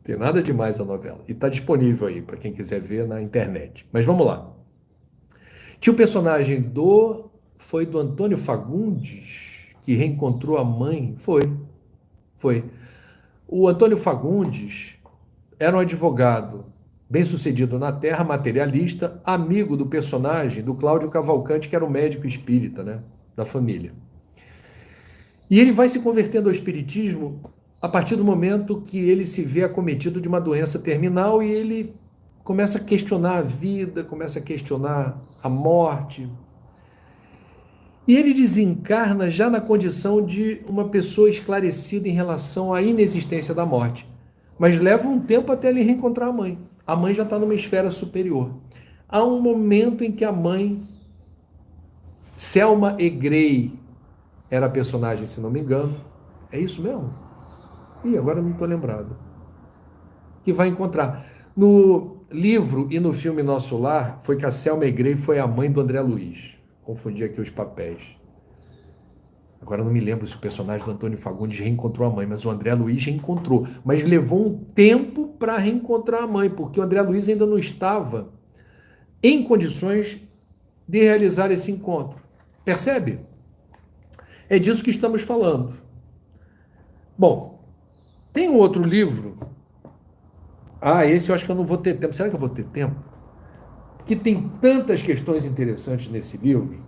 Tem nada demais a novela. E está disponível aí para quem quiser ver na internet. Mas vamos lá. Tinha o personagem foi do Antônio Fagundes, que reencontrou a mãe. Foi. O Antônio Fagundes era um advogado bem-sucedido na Terra, materialista, amigo do personagem do Cláudio Cavalcante, que era o médico espírita, né, da família. E ele vai se convertendo ao espiritismo a partir do momento que ele se vê acometido de uma doença terminal e ele começa a questionar a vida, começa a questionar a morte. E ele desencarna já na condição de uma pessoa esclarecida em relação à inexistência da morte. Mas leva um tempo até ele reencontrar a mãe. A mãe já está numa esfera superior. Há um momento em que a mãe, Selma Egrey, era a personagem, se não me engano. É isso mesmo? Ih, agora não estou lembrado. Que vai encontrar. No livro e no filme Nosso Lar, foi que a Selma Egrey foi a mãe do André Luiz. Confundi aqui os papéis. Agora não me lembro se o personagem do Antônio Fagundes reencontrou a mãe, mas o André Luiz reencontrou. Mas levou um tempo para reencontrar a mãe, porque o André Luiz ainda não estava em condições de realizar esse encontro. Percebe? É disso que estamos falando. Bom, tem um outro livro. Ah, esse eu acho que eu não vou ter tempo. Será que eu vou ter tempo? que tem tantas questões interessantes nesse livro.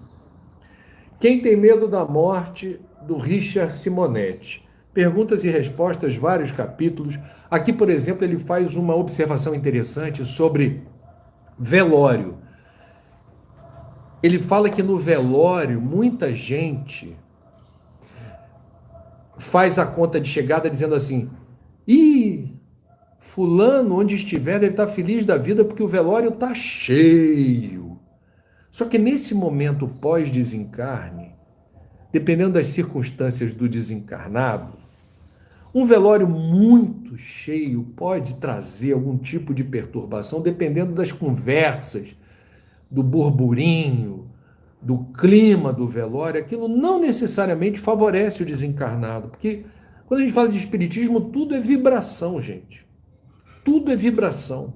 Quem tem medo da morte, do Richard Simonetti. Perguntas e respostas, vários capítulos. Aqui, por exemplo, ele faz uma observação interessante sobre velório. Ele fala que no velório, muita gente faz a conta de chegada dizendo assim: ih, fulano, onde estiver, deve estar feliz da vida porque o velório está cheio. Só que nesse momento pós-desencarne, dependendo das circunstâncias do desencarnado, um velório muito cheio pode trazer algum tipo de perturbação, dependendo das conversas, do burburinho, do clima do velório. Aquilo não necessariamente favorece o desencarnado, porque quando a gente fala de espiritismo, tudo é vibração, gente. Tudo é vibração.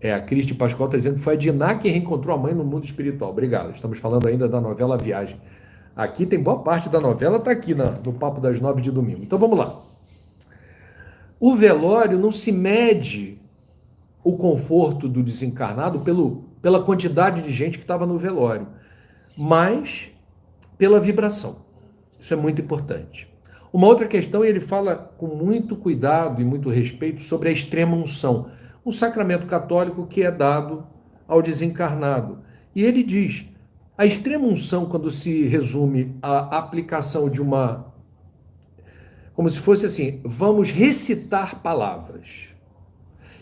A Cristi Pascoal está dizendo que foi a Diná que reencontrou a mãe no mundo espiritual. Obrigado. Estamos falando ainda da novela Viagem. Aqui tem boa parte da novela, está aqui no Papo das 9 de domingo. Então vamos lá. O velório não se mede o conforto do desencarnado pela quantidade de gente que estava no velório, mas pela vibração. Isso é muito importante. Uma outra questão, ele fala com muito cuidado e muito respeito sobre a extrema unção, um sacramento católico que é dado ao desencarnado. E ele diz, a extrema unção, quando se resume à aplicação de como se fosse assim, vamos recitar palavras.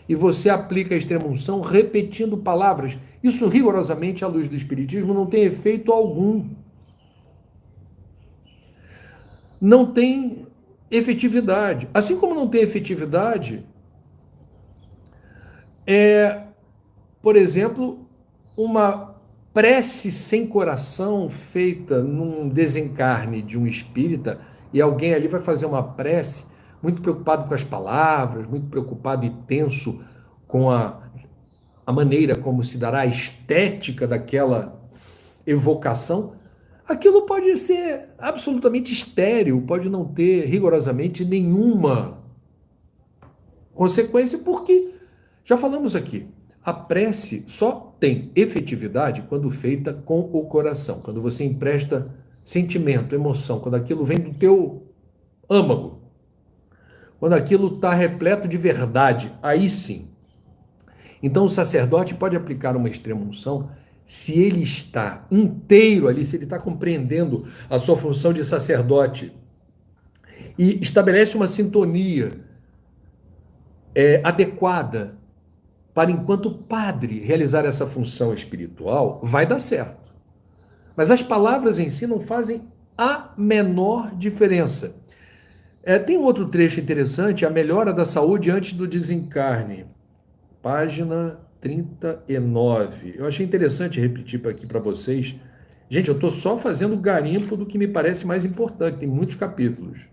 E você aplica a extrema unção repetindo palavras. Isso, rigorosamente, à luz do Espiritismo, não tem efeito algum. Não tem efetividade. Assim como não tem efetividade, por exemplo, uma prece sem coração feita num desencarne de um espírita, e alguém ali vai fazer uma prece muito preocupado com as palavras, muito preocupado e tenso com a maneira como se dará a estética daquela evocação, aquilo pode ser absolutamente estéril, pode não ter rigorosamente nenhuma consequência, porque, já falamos aqui, a prece só tem efetividade quando feita com o coração, quando você empresta sentimento, emoção, quando aquilo vem do teu âmago, quando aquilo está repleto de verdade, aí sim. Então o sacerdote pode aplicar uma extrema-unção se ele está inteiro ali, se ele está compreendendo a sua função de sacerdote e estabelece uma sintonia adequada para, enquanto padre, realizar essa função espiritual, vai dar certo. Mas as palavras em si não fazem a menor diferença. Tem outro trecho interessante, a melhora da saúde antes do desencarne. Página 39. Eu achei interessante repetir aqui para vocês. Gente, eu estou só fazendo garimpo do que me parece mais importante, tem muitos capítulos.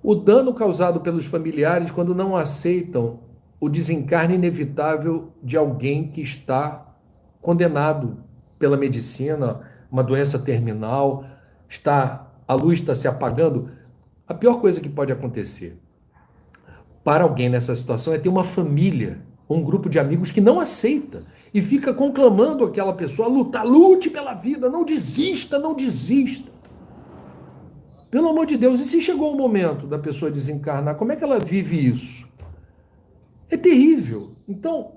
O dano causado pelos familiares quando não aceitam o desencarne inevitável de alguém que está condenado pela medicina, uma doença terminal, a luz está se apagando. A pior coisa que pode acontecer para alguém nessa situação é ter uma família, um grupo de amigos que não aceita e fica conclamando aquela pessoa a lutar, lute pela vida, não desista, não desista. Pelo amor de Deus, e se chegou o momento da pessoa desencarnar, como é que ela vive isso? É terrível. Então,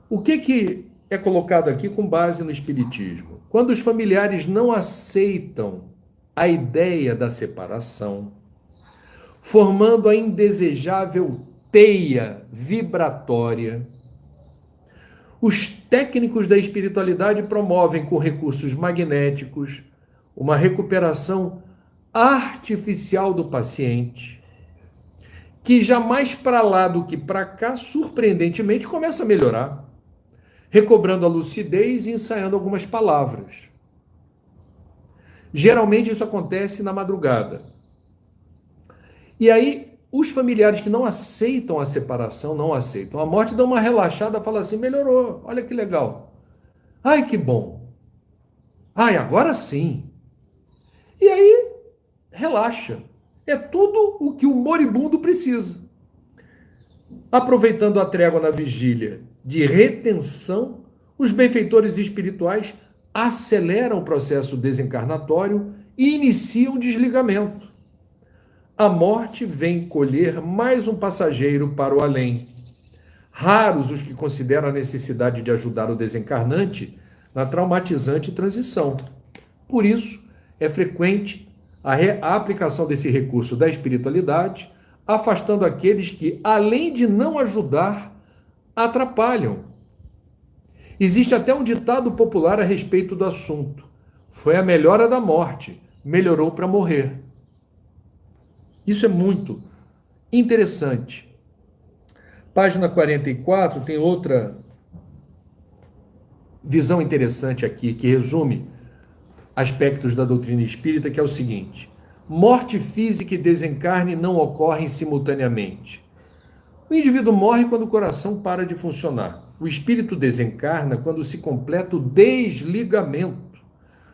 o que é colocado aqui com base no Espiritismo? Quando os familiares não aceitam a ideia da separação, formando a indesejável teia vibratória, os técnicos da espiritualidade promovem com recursos magnéticos uma recuperação artificial do paciente, que já mais para lá do que para cá, surpreendentemente, começa a melhorar, recobrando a lucidez e ensaiando algumas palavras. Geralmente isso acontece na madrugada. E aí, os familiares que não aceitam a separação, não aceitam a morte, dão uma relaxada, falam assim, melhorou, olha que legal. Ai, que bom. Ai, agora sim. E aí, relaxa. É tudo o que o moribundo precisa. Aproveitando a trégua na vigília de retenção, os benfeitores espirituais aceleram o processo desencarnatório e iniciam o desligamento. A morte vem colher mais um passageiro para o além. Raros os que consideram a necessidade de ajudar o desencarnante na traumatizante transição. Por isso, é frequente a aplicação desse recurso da espiritualidade, afastando aqueles que, além de não ajudar, atrapalham. Existe até um ditado popular a respeito do assunto. Foi a melhora da morte, melhorou para morrer. Isso é muito interessante. Página 44 tem outra visão interessante aqui, que resume aspectos da doutrina espírita, que é o seguinte: morte física e desencarne não ocorrem simultaneamente. O indivíduo morre quando o coração para de funcionar. O espírito desencarna quando se completa o desligamento,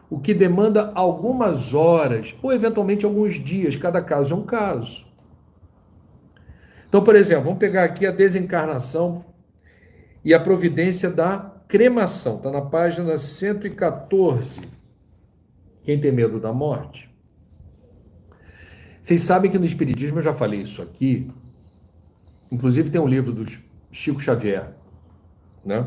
o que demanda algumas horas ou eventualmente alguns dias, cada caso é um caso. Então, por exemplo, vamos pegar aqui a desencarnação e a providência da cremação. Está na página 114. Quem tem medo da morte? Vocês sabem que no Espiritismo, eu já falei isso aqui, inclusive tem um livro do Chico Xavier, né?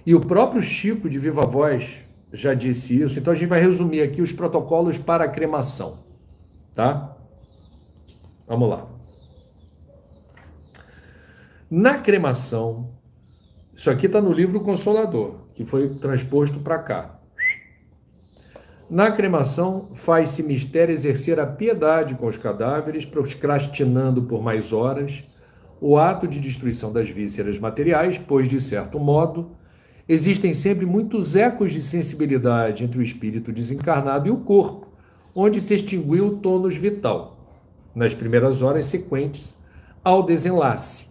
E o próprio Chico, de viva voz, já disse isso. Então a gente vai resumir aqui os protocolos para a cremação, tá? Vamos lá. Na cremação, isso aqui está no livro Consolador, que foi transposto para cá. Na cremação, faz-se mistério exercer a piedade com os cadáveres, procrastinando por mais horas o ato de destruição das vísceras materiais, pois, de certo modo, existem sempre muitos ecos de sensibilidade entre o espírito desencarnado e o corpo, onde se extinguiu o tônus vital, nas primeiras horas sequentes ao desenlace,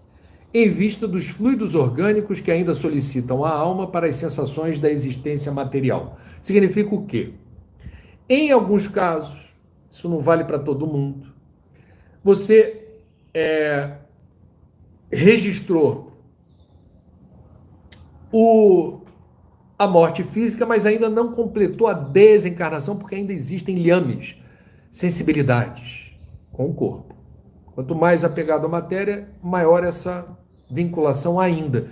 em vista dos fluidos orgânicos que ainda solicitam a alma para as sensações da existência material. Significa o quê? Em alguns casos, isso não vale para todo mundo, você registrou a morte física, mas ainda não completou a desencarnação, porque ainda existem liames, sensibilidades com o corpo. Quanto mais apegado à matéria, maior essa vinculação ainda.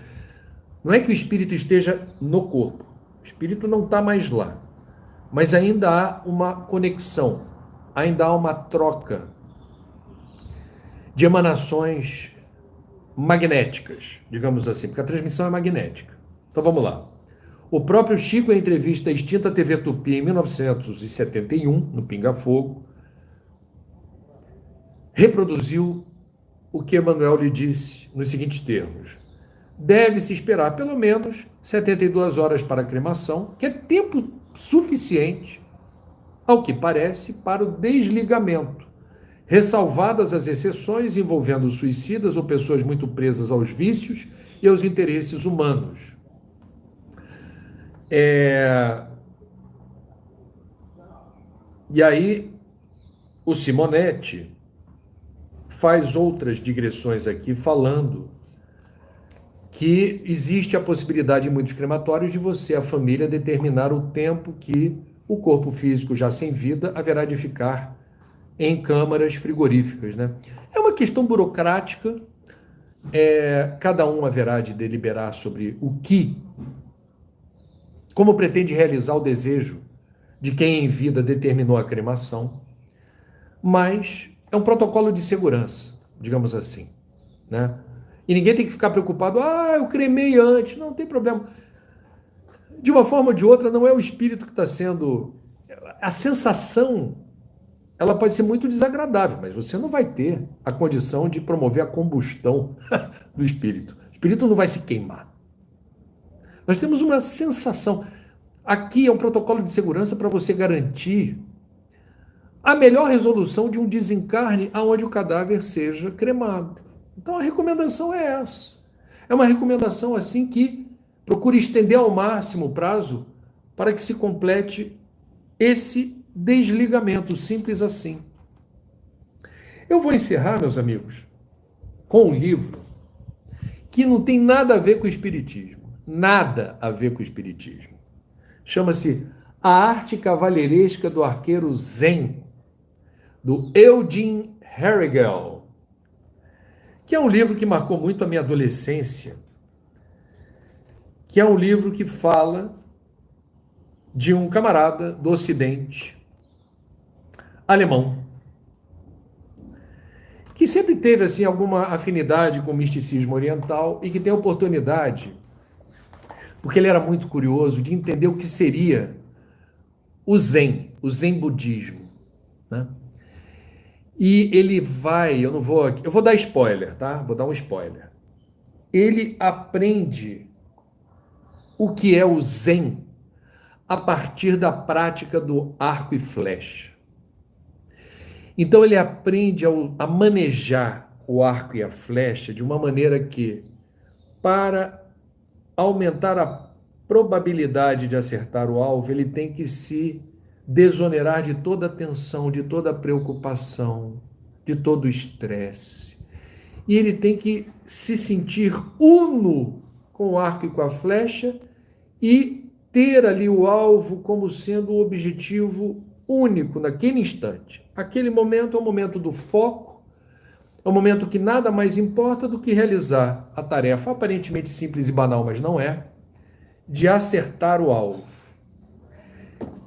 Não é que o espírito esteja no corpo, o espírito não está mais lá, mas ainda há uma conexão, ainda há uma troca de emanações magnéticas, digamos assim, porque a transmissão é magnética. Então vamos lá. O próprio Chico, em entrevista à extinta TV Tupi em 1971, no Pinga Fogo, reproduziu o que Emmanuel lhe disse nos seguintes termos: deve-se esperar pelo menos 72 horas para a cremação, que é tempo suficiente, ao que parece, para o desligamento, ressalvadas as exceções envolvendo suicidas ou pessoas muito presas aos vícios e aos interesses humanos. E aí, o Simonetti faz outras digressões aqui, falando que existe a possibilidade em muitos crematórios de você, a família, determinar o tempo que o corpo físico, já sem vida, haverá de ficar em câmaras frigoríficas, né? É uma questão burocrática, cada um haverá de deliberar sobre como pretende realizar o desejo de quem em vida determinou a cremação, mas é um protocolo de segurança, digamos assim, né? E ninguém tem que ficar preocupado, eu cremei antes, não tem problema. De uma forma ou de outra, não é o espírito que está sendo... A sensação, ela pode ser muito desagradável, mas você não vai ter a condição de promover a combustão do espírito. O espírito não vai se queimar. Nós temos uma sensação. Aqui é um protocolo de segurança para você garantir a melhor resolução de um desencarne aonde o cadáver seja cremado. Então a recomendação é essa. É uma recomendação assim que procure estender ao máximo o prazo para que se complete esse desligamento, simples assim. Eu vou encerrar, meus amigos, com um livro que não tem nada a ver com o espiritismo. Nada a ver com o espiritismo. Chama-se A Arte Cavalheiresca do Arqueiro Zen, do Eugene Herrigel, que é um livro que marcou muito a minha adolescência, que é um livro que fala de um camarada do Ocidente, alemão, que sempre teve assim alguma afinidade com o misticismo oriental e que tem a oportunidade, porque ele era muito curioso, de entender o que seria o Zen budismo, né? E ele vai, eu vou dar spoiler, tá? Vou dar um spoiler. Ele aprende o que é o Zen a partir da prática do arco e flecha. Então ele aprende a manejar o arco e a flecha de uma maneira que, para aumentar a probabilidade de acertar o alvo, ele tem que se desonerar de toda a tensão, de toda a preocupação, de todo o estresse. E ele tem que se sentir uno com o arco e com a flecha e ter ali o alvo como sendo o objetivo único naquele instante. Aquele momento é o momento do foco, é o momento que nada mais importa do que realizar a tarefa aparentemente simples e banal, mas não é, de acertar o alvo.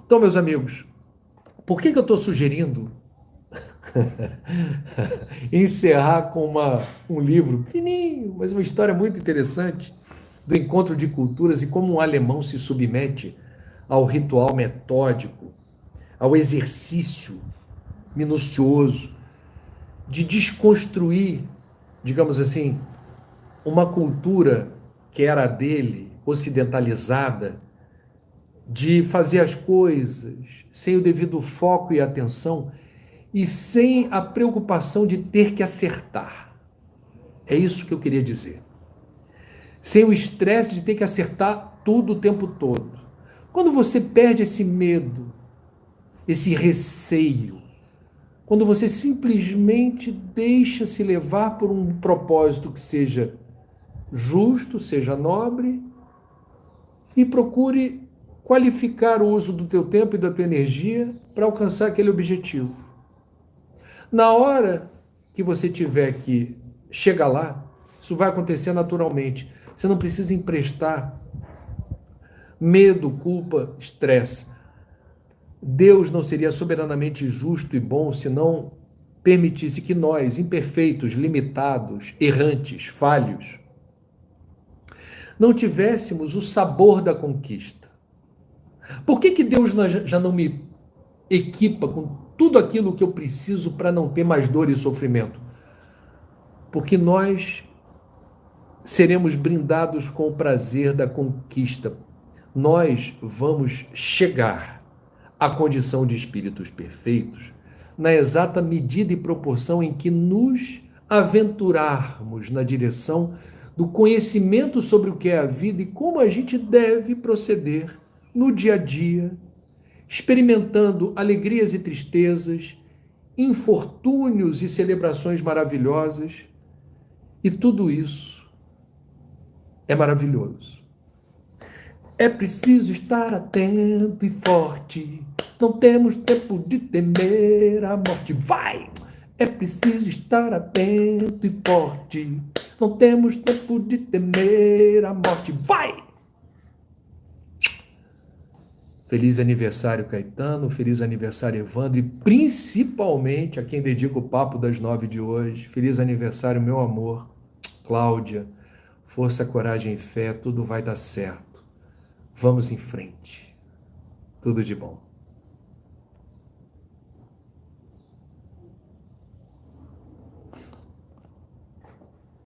Então, meus amigos, por que eu estou sugerindo encerrar com um livro pequenininho, mas uma história muito interessante do encontro de culturas e como um alemão se submete ao ritual metódico, ao exercício minucioso de desconstruir, digamos assim, uma cultura que era a dele, ocidentalizada, de fazer as coisas sem o devido foco e atenção e sem a preocupação de ter que acertar. É isso que eu queria dizer. Sem o estresse de ter que acertar tudo o tempo todo. Quando você perde esse medo, esse receio, quando você simplesmente deixa se levar por um propósito que seja justo, seja nobre, e procure qualificar o uso do teu tempo e da tua energia para alcançar aquele objetivo. Na hora que você tiver que chegar lá, isso vai acontecer naturalmente. Você não precisa emprestar medo, culpa, estresse. Deus não seria soberanamente justo e bom se não permitisse que nós, imperfeitos, limitados, errantes, falhos, não tivéssemos o sabor da conquista. Por que Deus já não me equipa com tudo aquilo que eu preciso para não ter mais dor e sofrimento? Porque nós seremos brindados com o prazer da conquista. Nós vamos chegar à condição de espíritos perfeitos na exata medida e proporção em que nos aventurarmos na direção do conhecimento sobre o que é a vida e como a gente deve proceder no dia a dia, experimentando alegrias e tristezas, infortúnios e celebrações maravilhosas, e tudo isso é maravilhoso. É preciso estar atento e forte, não temos tempo de temer a morte. Vai! É preciso estar atento e forte, não temos tempo de temer a morte. Vai! Feliz aniversário, Caetano, feliz aniversário, Evandro, e principalmente a quem dedico o papo das 9 de hoje. Feliz aniversário, meu amor, Cláudia. Força, coragem e fé, tudo vai dar certo. Vamos em frente. Tudo de bom.